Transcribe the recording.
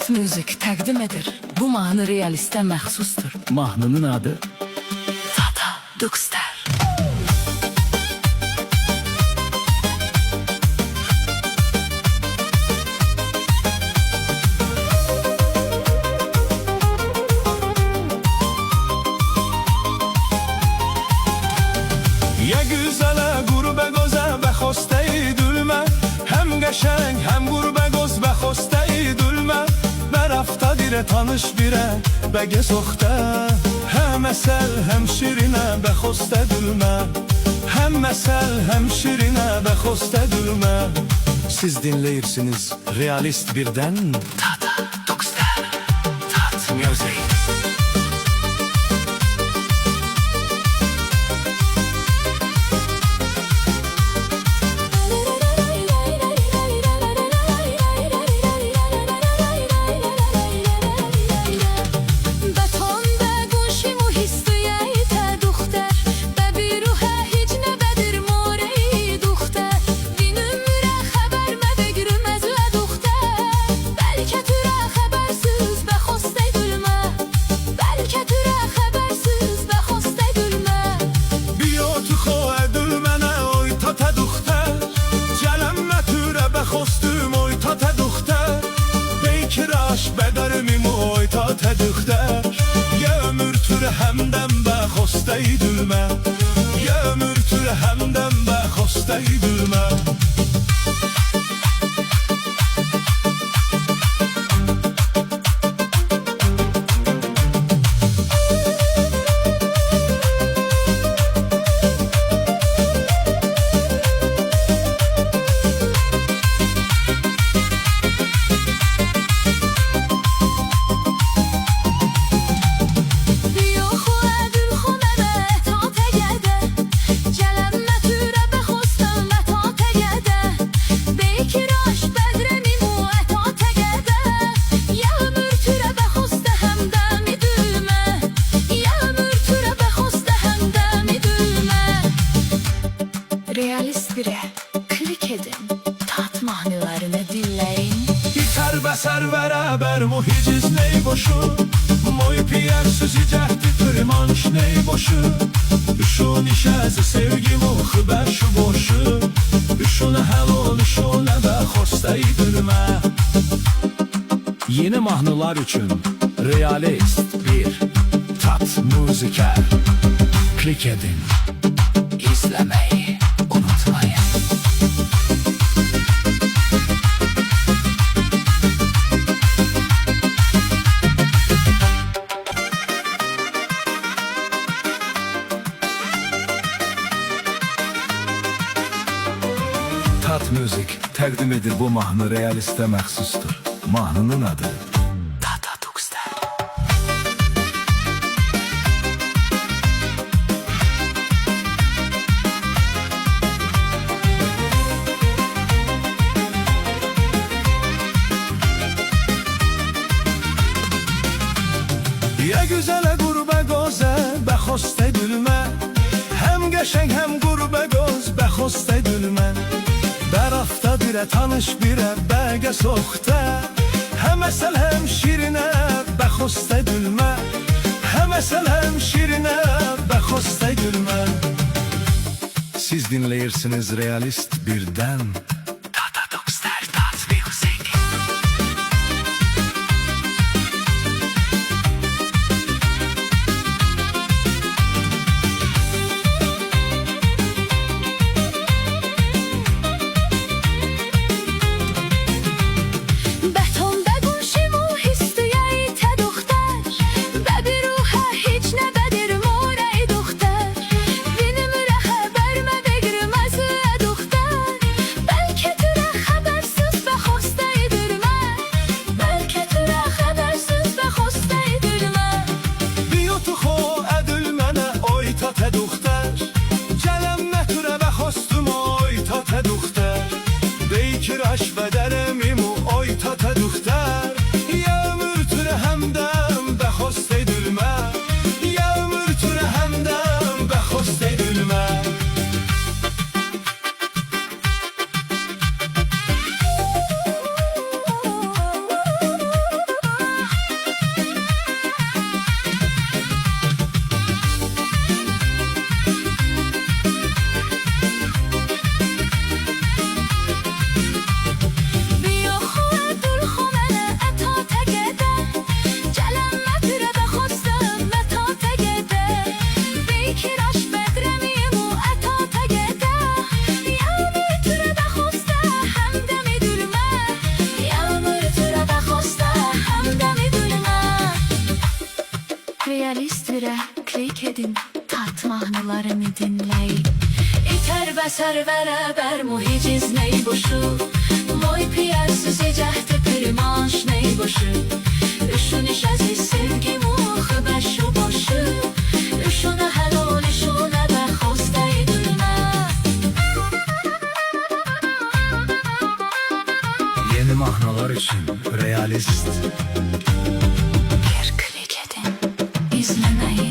Tat Music təqdim edir. Bu mahnı realistə məxsusdur. Mahnının adı Tata Duxter. Ya güzələ qurbe gözə və xostəyi dülmə Həm qəşəng, həm qurbe göz və xostəyi dülmə Bər hafta dirə tanış birə və gez oxtə Həm əsəl, həm şirinə və xostə dülmə Həm əsəl, həm şirinə və xostə dülmə Siz dinləyirsiniz realist birdən Tata Duxter. Tat Music. Xostüm oy tata duxter Beykiraş bədərimim oy tata duxter Ya ömür türə həmdən bə xostəy dülmə Ya ömür türə həmdən bə xostəy dülmə Realist birə klik edin. Tat mahnılarını dinləyin. Gitar bəsər bərabər muhiciz ney boşu Moy piyer süzü cəhdi tırmanış ney boşu Üşun işəzi sevgim o xıbər şu boşu Üşuna həl ol üşuna və xostəy dülmə yeni mahnılar üçün realist bir Tat Musiker. Klik edin. İzləməyi unutmayın. Tat Music təqdim edir bu mahnı realistə məxsusdur Mahnının adı Tata Duxter. Ya güzələ qurbe gözə bə xostə dülmə Həm qəşəng, həm qurbe göz bə xostə dülmə Bər hafta dirə tanış birə bə gəz oxtə Həm əsəl, həm şirinə bə xostə dülmə Həm əsəl, həm şirinə bə xostə dülmə Siz dinləyirsiniz realist birdən Tata Duxter. Tat Music. Belki bire klik edin, tat mahnılarını dinleyin. İter bəsər bərabər muhiciz ney boşu, Moy piyersiz ecəhdi primanş ney boşu, Üşün işəziz sevgi muxu bəşu boşu, Üşünə həlol işunə və xostəy dülmə. Yeni mahnılar için realist. Bir klik edin, izlemeyi